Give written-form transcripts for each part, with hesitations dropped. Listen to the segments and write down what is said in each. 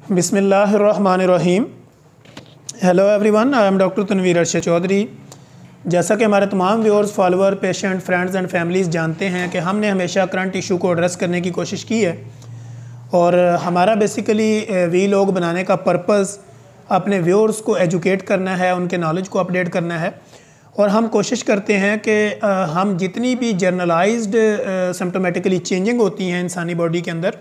बिस्मिल्लाहिर्रहमानिर्रहीम। Hello everyone, I am doctor Tanveer Arshad Chaudhry. जैसा कि हमारे तमाम viewers, follower, patient, friends and families जानते हैं कि हमने हमेशा करंट इशू को एड्रेस करने की कोशिश की है और हमारा बेसिकली वीलॉग बनाने का पर्पज़ अपने व्यूअर्स को एजुकेट करना है, उनके नॉलेज को अपडेट करना है। और हम कोशिश करते हैं कि हम जितनी भी जर्नलाइज्ड सिम्प्टोमेटिकली चेंजिंग होती हैं इंसानी बॉडी के अंदर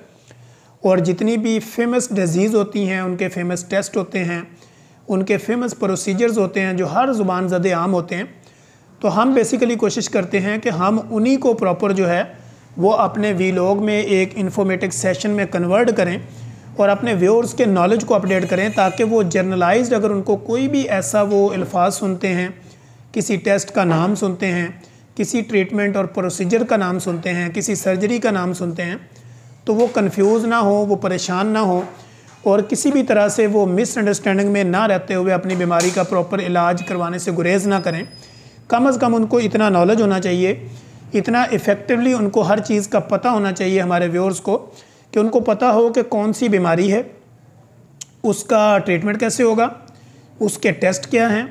और जितनी भी फेमस डिजीज़ होती हैं, उनके फेमस टेस्ट होते हैं, उनके फेमस प्रोसीजर्स होते हैं जो हर ज़ुबान ज़दे आम होते हैं, तो हम बेसिकली कोशिश करते हैं कि हम उन्हीं को प्रॉपर जो है वो अपने वीलॉग में एक इन्फॉर्मेटिव सेशन में कन्वर्ट करें और अपने व्यूअर्स के नॉलेज को अपडेट करें, ताकि वो जर्नलाइज्ड अगर उनको कोई भी ऐसा वो अल्फाज सुनते हैं, किसी टेस्ट का नाम सुनते हैं, किसी ट्रीटमेंट और प्रोसीजर का नाम सुनते हैं, किसी सर्जरी का नाम सुनते हैं, तो वो कंफ्यूज ना हो, वो परेशान ना हो और किसी भी तरह से वो मिसअंडरस्टैंडिंग में ना रहते हुए अपनी बीमारी का प्रॉपर इलाज करवाने से गुरेज ना करें। कम से कम उनको इतना नॉलेज होना चाहिए, इतना इफ़ेक्टिवली उनको हर चीज़ का पता होना चाहिए हमारे व्यूअर्स को, कि उनको पता हो कि कौन सी बीमारी है, उसका ट्रीटमेंट कैसे होगा, उसके टेस्ट क्या हैं,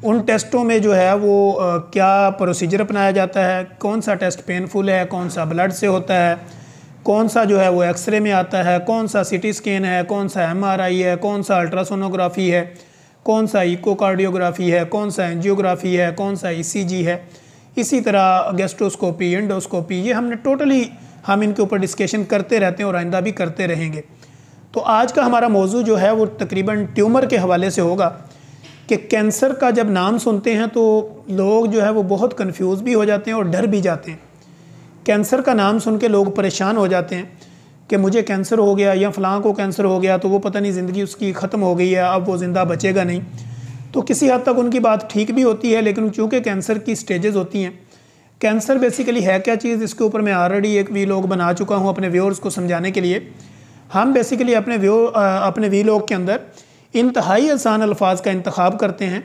उन टेस्टों में जो है वो क्या प्रोसीजर अपनाया जाता है, कौन सा टेस्ट पेनफुल है, कौन सा ब्लड से होता है, कौन सा जो है वो एक्सरे में आता है, कौन सा सीटी स्कैन है, कौन सा एमआरआई है, कौन सा अल्ट्रासोनोग्राफी है, कौन सा इकोकार्डियोग्राफी है, कौन सा एंजियोग्राफी है, कौन सा ईसीजी है, इसी तरह गैस्ट्रोस्कोपी, एंडोस्कोपी, ये हमने टोटली हम इनके ऊपर डिस्कशन करते रहते हैं और आइंदा भी करते रहेंगे। तो आज का हमारा मौजू जो है वो तकरीबन ट्यूमर के हवाले से होगा कि कैंसर का जब नाम सुनते हैं तो लोग जो है वो बहुत कन्फ्यूज़ भी हो जाते हैं और डर भी जाते हैं। कैंसर का नाम सुन के लोग परेशान हो जाते हैं कि मुझे कैंसर हो गया या फ़लाँ को कैंसर हो गया, तो वो पता नहीं ज़िंदगी उसकी ख़त्म हो गई है, अब वो ज़िंदा बचेगा नहीं। तो किसी हद तक उनकी बात ठीक भी होती है, लेकिन चूँकि कैंसर की स्टेजेस होती हैं, कैंसर बेसिकली है क्या चीज़, इसके ऊपर मैं ऑलरेडी एक वीलॉग बना चुका हूँ अपने व्यूअर्स को समझाने के लिए। हम बेसिकली अपने वीलॉग के अंदर इंतहाई आसान अल्फाज का इंतखाब करते हैं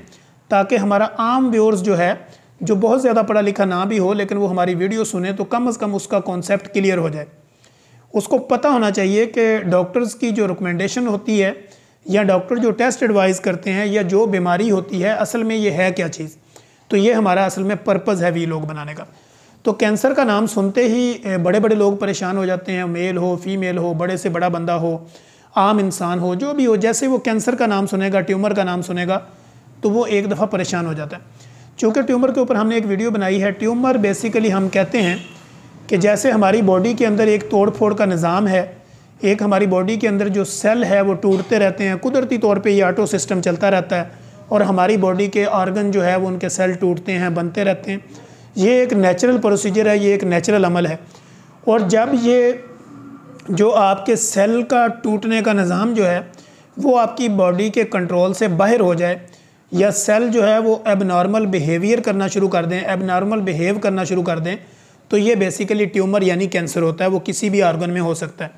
ताकि हमारा आम व्यूअर्स जो है, जो बहुत ज़्यादा पढ़ा लिखा ना भी हो लेकिन वो हमारी वीडियो सुने, तो कम से कम उसका कॉन्सेप्ट क्लियर हो जाए। उसको पता होना चाहिए कि डॉक्टर्स की जो रिकमेंडेशन होती है या डॉक्टर जो टेस्ट एडवाइस करते हैं या जो बीमारी होती है, असल में ये है क्या चीज़। तो ये हमारा असल में पर्पज़ है वीलॉग बनाने का। तो कैंसर का नाम सुनते ही बड़े बड़े लोग परेशान हो जाते हैं, मेल हो, फीमेल हो, बड़े से बड़ा बंदा हो, आम इंसान हो, जो भी हो, जैसे वो कैंसर का नाम सुनेगा, ट्यूमर का नाम सुनेगा, तो वो एक दफ़ा परेशान हो जाता है। चूँकि ट्यूमर के ऊपर हमने एक वीडियो बनाई है। ट्यूमर बेसिकली हम कहते हैं कि जैसे हमारी बॉडी के अंदर एक तोड़ फोड़ का निज़ाम है, एक हमारी बॉडी के अंदर जो सेल है वो टूटते रहते हैं, कुदरती तौर पे ये ऑटो सिस्टम चलता रहता है और हमारी बॉडी के ऑर्गन जो है वो उनके सेल टूटते हैं, बनते रहते हैं। ये एक नेचुरल प्रोसीजर है, ये एक नेचुरल अमल है। और जब ये जो आपके सेल का टूटने का निज़ाम जो है वो आपकी बॉडी के कंट्रोल से बाहर हो जाए या सेल जो है वो एबनॉर्मल बिहेवियर करना शुरू कर दें, एबनॉर्मल बिहेव करना शुरू कर दें, तो ये बेसिकली ट्यूमर यानी कैंसर होता है। वो किसी भी ऑर्गन में हो सकता है।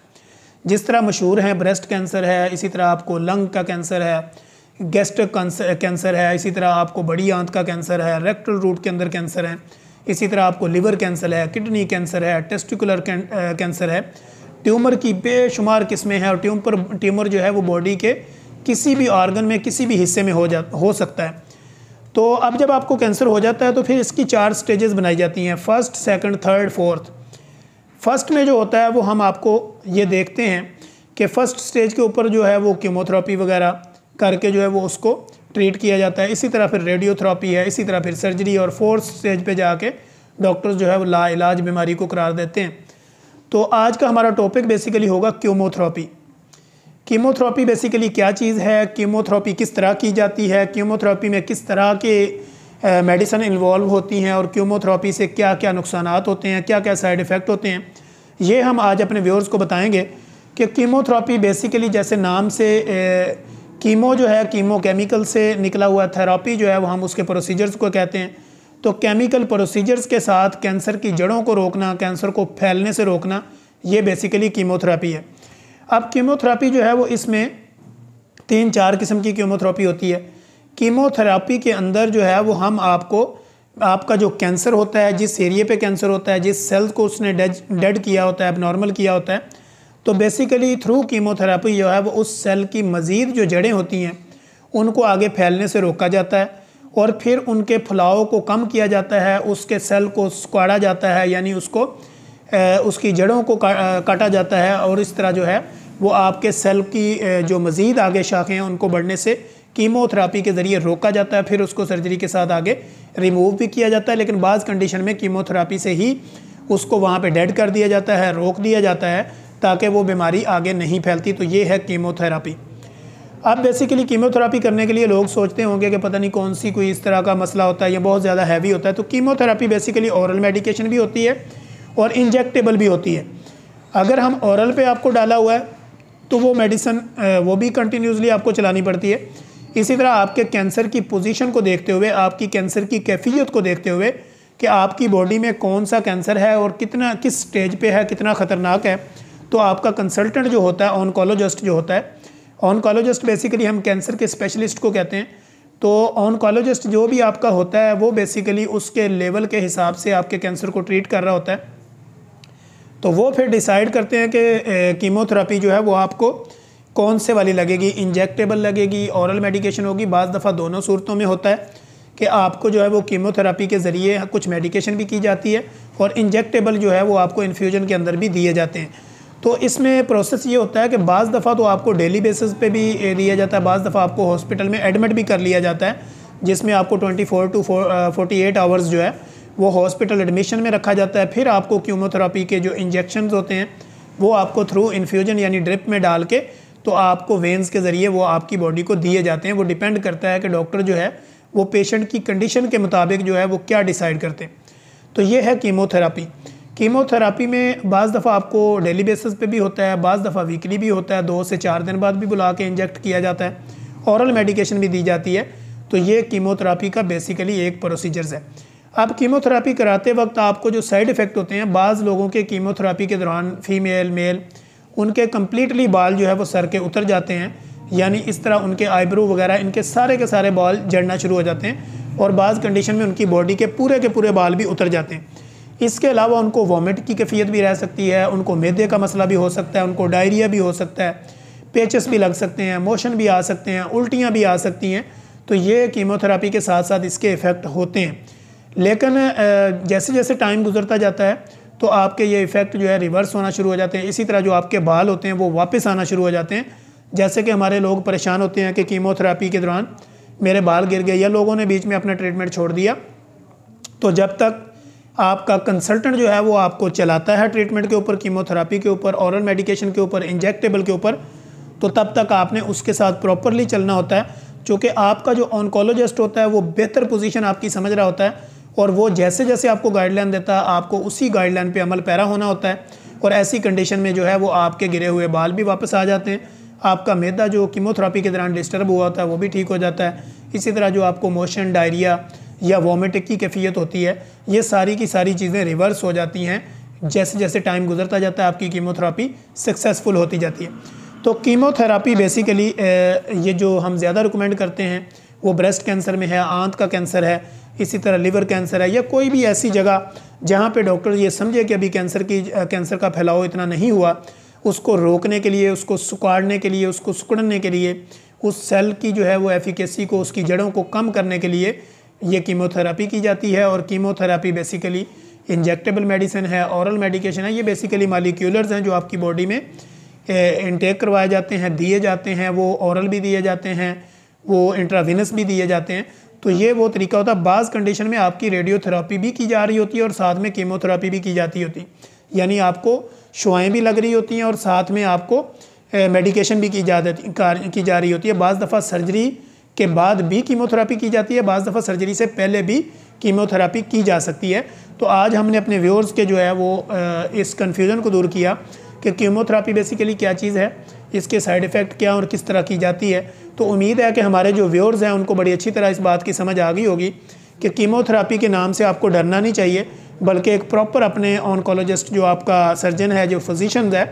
जिस तरह मशहूर है ब्रेस्ट कैंसर है, इसी तरह आपको लंग का कैंसर है, गैस्ट्रिक कैंसर है, इसी तरह आपको बड़ी आंत का कैंसर है, रेक्टल रूट के अंदर कैंसर है, इसी तरह आपको लिवर कैंसर है, किडनी कैंसर है, टेस्टिकुलर कैंसर है। ट्यूमर की बेशुमार किस्में हैं और ट्यूमर जो है वो बॉडी के किसी भी ऑर्गन में, किसी भी हिस्से में हो सकता है। तो अब जब आपको कैंसर हो जाता है तो फिर इसकी 4 स्टेजेस बनाई जाती हैं, first, second, third, fourth. First में जो होता है वो हम आपको ये देखते हैं कि फ़र्स्ट स्टेज के ऊपर जो है वो कीमोथेरेपी वगैरह करके जो है वो उसको ट्रीट किया जाता है। इसी तरह फिर रेडियोथेरेपी है, इसी तरह फिर सर्जरी, और फोर्थ स्टेज पे जाके डॉक्टर्स जो है वो लाइलाज बीमारी को करार देते हैं। तो आज का हमारा टॉपिक बेसिकली होगा कीमोथेरेपी। कीमोथेरेपी बेसिकली क्या चीज़ है, कीमोथेरेपी किस तरह की जाती है, कीमोथेरेपी में किस तरह के मेडिसिन इन्वॉल्व होती हैं और कीमोथेरेपी से क्या क्या नुकसानात होते हैं, क्या क्या साइड इफ़ेक्ट होते हैं, ये हम आज अपने व्यूअर्स को बताएंगे। कि कीमोथेरेपी बेसिकली जैसे नाम से कीमो जो है, कीमो केमिकल से निकला हुआ, थेरेपी जो है वो हम उसके प्रोसीजर्स को कहते हैं। तो केमिकल प्रोसीजर्स के साथ कैंसर की जड़ों को रोकना, कैंसर को फैलने से रोकना, ये बेसिकली कीमोथेरेपी है। अब कीमोथेरेपी जो है वो इसमें 3-4 किस्म की कीमोथेरेपी होती है। कीमोथेरेपी के अंदर जो है वो हम आपका जो कैंसर होता है, जिस एरिया पे कैंसर होता है, जिस सेल्स को उसने डेड किया होता है, एबनॉर्मल किया होता है, तो तो बेसिकली थ्रू कीमोथेरेपी जो है वो उस सेल की मज़ीद जो जड़ें होती हैं उनको आगे फैलने से रोका जाता है और फिर उनके फैलाव को कम किया जाता है, उसके सेल को सुखाड़ा जाता है, यानी उसको उसकी जड़ों को काटा जाता है और इस तरह जो है वो आपके सेल की जो मज़ीद आगे शाखें हैं उनको बढ़ने से कीमोथेरेपी के ज़रिए रोका जाता है। फिर उसको सर्जरी के साथ आगे रिमूव भी किया जाता है, लेकिन बाज़ कंडीशन में कीमोथेरेपी से ही उसको वहाँ पे डेड कर दिया जाता है, रोक दिया जाता है ताकि वो बीमारी आगे नहीं फैलती। तो ये है कीमोथेरेपी। अब बेसिकली कीमोथेरेपी करने के लिए लोग सोचते होंगे कि पता नहीं कौन सी कोई इस तरह का मसला होता है या बहुत ज़्यादा हैवी होता है। तो कीमोथेरेपी बेसिकली औरल मेडिकेशन भी होती है और इंजेक्टेबल भी होती है। अगर हम औरल पे आपको डाला हुआ है तो वो मेडिसिन वो भी कंटिन्यूसली आपको चलानी पड़ती है। इसी तरह आपके कैंसर की पोजीशन को देखते हुए, आपकी कैंसर की कैफियत को देखते हुए कि आपकी बॉडी में कौन सा कैंसर है और कितना किस स्टेज पे है, कितना ख़तरनाक है, तो आपका कंसल्टेंट जो होता है, ऑन्कोलॉजिस्ट जो होता है, ऑन्कोलॉजिस्ट बेसिकली हम कैंसर के स्पेशलिस्ट को कहते हैं। तो ऑन्कोलॉजिस्ट जो भी आपका होता है वो बेसिकली उसके लेवल के हिसाब से आपके कैंसर को ट्रीट कर रहा होता है। तो वो फिर डिसाइड करते हैं कि कीमोथेरेपी जो है वो आपको कौन से वाली लगेगी, इंजेक्टेबल लगेगी, औरल मेडिकेशन होगी। बाज़ दफ़ा दोनों सूरतों में होता है कि आपको जो है वो कीमोथेरेपी के ज़रिए कुछ मेडिकेशन भी की जाती है और इंजेक्टेबल जो है वो आपको इन्फ्यूजन के अंदर भी दिए जाते हैं। तो इसमें प्रोसेस ये होता है कि बाज़ दफ़ा तो आपको डेली बेसिस पे भी दिया जाता है, बाज़ दफ़ा आपको हॉस्पिटल में एडमिट भी कर लिया जाता है, जिसमें आपको 24 to 48 आवर्स जो है वो हॉस्पिटल एडमिशन में रखा जाता है। फिर आपको कीमोथेरेपी के जो इंजेक्शंस होते हैं वो आपको थ्रू इन्फ्यूजन यानी ड्रिप में डाल के तो आपको वेंस के ज़रिए वो आपकी बॉडी को दिए जाते हैं। वो डिपेंड करता है कि डॉक्टर जो है वो पेशेंट की कंडीशन के मुताबिक जो है वो क्या डिसाइड करते हैं। तो ये है कीमोथेरेपी। कीमोथेरेपी में बाज़ दफ़ा आपको डेली बेसिस पे भी होता है, बाज़ दफ़ा वीकली भी होता है, 2 से 4 दिन बाद भी बुला के इंजेक्ट किया जाता है, औरल मेडिकेशन भी दी जाती है। तो ये कीमोथेरेपी का बेसिकली एक प्रोसीजर्स है। अब कीमोथेरेपी कराते वक्त आपको जो साइड इफ़ेक्ट होते हैं, बाज़ लोगों के कीमोथेरेपी के दौरान फीमेल मेल उनके कम्प्लीटली बाल जो है वो सर के उतर जाते हैं, यानी इस तरह उनके आईब्रो वगैरह इनके सारे के सारे बाल जड़ना शुरू हो जाते हैं और बाज़ कंडीशन में उनकी बॉडी के पूरे बाल भी उतर जाते हैं। इसके अलावा उनको वॉमिट की कैफियत भी रह सकती है, उनको मैदे का मसला भी हो सकता है, उनको डायरिया भी हो सकता है, पेचेस भी लग सकते हैं, मोशन भी आ सकते हैं, उल्टियाँ भी आ सकती हैं। तो ये कीमोथेरेपी के साथ साथ इसके इफ़ेक्ट होते हैं। लेकिन जैसे जैसे टाइम गुजरता जाता है तो आपके ये इफ़ेक्ट जो है रिवर्स होना शुरू हो जाते हैं। इसी तरह जो आपके बाल होते हैं वो वापस आना शुरू हो जाते हैं। जैसे कि हमारे लोग परेशान होते हैं कि कीमोथेरेपी के दौरान मेरे बाल गिर गए या लोगों ने बीच में अपना ट्रीटमेंट छोड़ दिया। तो जब तक आपका कंसल्टेंट जो है वो आपको चलाता है ट्रीटमेंट के ऊपर, कीमोथेरेपी के ऊपर, औरल मेडिकेशन के ऊपर, इंजेक्टेबल के ऊपर, तो तब तक आपने उसके साथ प्रॉपरली चलना होता है। चूँकि आपका जो ऑन्कोलॉजिस्ट होता है वो बेहतर पोजीशन आपकी समझ रहा होता है और वो जैसे जैसे आपको गाइडलाइन देता है आपको उसी गाइडलाइन पे अमल पैरा होना होता है। और ऐसी कंडीशन में जो है वो आपके गिरे हुए बाल भी वापस आ जाते हैं, आपका मैदा जो कीमोथेरेपी के दौरान डिस्टर्ब हुआ होता है वो भी ठीक हो जाता है। इसी तरह जो आपको मोशन, डायरिया या वॉमिट की कैफियत होती है, ये सारी की सारी चीज़ें रिवर्स हो जाती हैं जैसे जैसे टाइम गुजरता जाता है, आपकी कीमोथेरेपी सक्सेसफुल होती जाती है। तो कीमोथेरेपी बेसिकली ये जो हम ज़्यादा रिकमेंड करते हैं वो ब्रेस्ट कैंसर में है, आंत का कैंसर है, इसी तरह लिवर कैंसर है, या कोई भी ऐसी जगह जहाँ पे डॉक्टर ये समझे कि अभी कैंसर का फैलाव इतना नहीं हुआ, उसको रोकने के लिए, उसको सुखाड़ने के लिए, उसको सिकुड़ने के लिए, उस सेल की जो है वो एफिकेसी को, उसकी जड़ों को कम करने के लिए ये कीमोथेरेपी की जाती है। और कीमोथेरेपी बेसिकली इंजेक्टेबल मेडिसिन है, औरल मेडिकेशन है, ये बेसिकली मालिक्यूलर्स हैं जो आपकी बॉडी में इनटेक करवाए जाते हैं, दिए जाते हैं। वो औरल भी दिए जाते हैं, वो इंट्रावेनस भी दिए जाते हैं। तो ये वो तरीका होता है। बाज़ कंडीशन में आपकी रेडियोथेरेपी भी की जा रही होती है और साथ में कीमोथेरेपी भी की जाती होती है, यानी आपको शुआएँ भी लग रही होती हैं और साथ में आपको मेडिकेशन भी की जा रही होती है। बाज़ दफ़ा सर्जरी के बाद भी कीमोथेरेपी की जाती है, बाज़ दफ़ा सर्जरी से पहले भी कीमोथेरेपी की जा सकती है। तो आज हमने अपने व्यूअर्स के जो है वो इस कन्फ्यूज़न को दूर किया कि कीमोथेरेपी बेसिकली क्या चीज़ है, इसके साइड इफ़ेक्ट क्या और किस तरह की जाती है। तो उम्मीद है कि हमारे जो व्यूअर्स हैं उनको बड़ी अच्छी तरह इस बात की समझ आ गई होगी कि कीमोथेरेपी के नाम से आपको डरना नहीं चाहिए, बल्कि एक प्रॉपर अपने ऑन्कोलॉजिस्ट जो आपका सर्जन है, जो फिजिशियन है,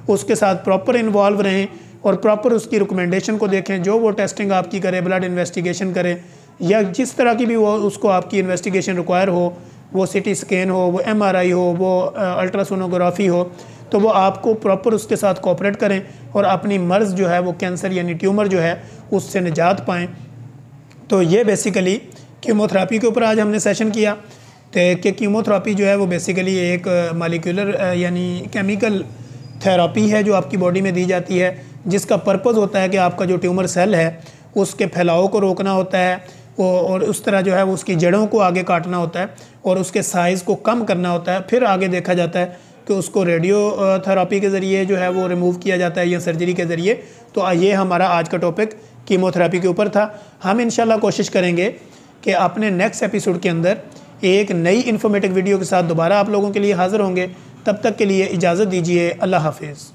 उसके साथ प्रॉपर इन्वॉल्व रहें और प्रॉपर उसकी रिकमेंडेशन को देखें। जो वो टेस्टिंग आपकी करे, ब्लड इन्वेस्टिगेशन करें या जिस तरह की भी वो उसको आपकी इन्वेस्टिगेशन रिक्वायर हो, वो सिटी स्कैन हो, वो MRI हो, वो अल्ट्रासोनोग्राफी हो, तो वो आपको प्रॉपर उसके साथ कोऑपरेट करें और अपनी मर्ज़ जो है वो कैंसर यानी ट्यूमर जो है उससे निजात पाएँ। तो ये बेसिकली कीमोथेरेपी के ऊपर आज हमने सेशन किया कि कीमोथेरेपी जो है वो बेसिकली एक मॉलिक्यूलर यानी केमिकल थेरेपी है जो आपकी बॉडी में दी जाती है, जिसका पर्पज़ होता है कि आपका जो ट्यूमर सेल है उसके फैलाव को रोकना होता है और उस तरह जो है वो उसकी जड़ों को आगे काटना होता है और उसके साइज़ को कम करना होता है। फिर आगे देखा जाता है कि उसको रेडियो थेरेपी के ज़रिए जो है वो रिमूव किया जाता है या सर्जरी के ज़रिए। तो ये हमारा आज का टॉपिक कीमोथेरेपी के ऊपर था। हम इंशाल्लाह कोशिश करेंगे कि अपने नेक्स्ट एपिसोड के अंदर एक नई इन्फॉर्मेटिव वीडियो के साथ दोबारा आप लोगों के लिए हाज़िर होंगे। तब तक के लिए इजाज़त दीजिए। अल्लाह हाफिज़।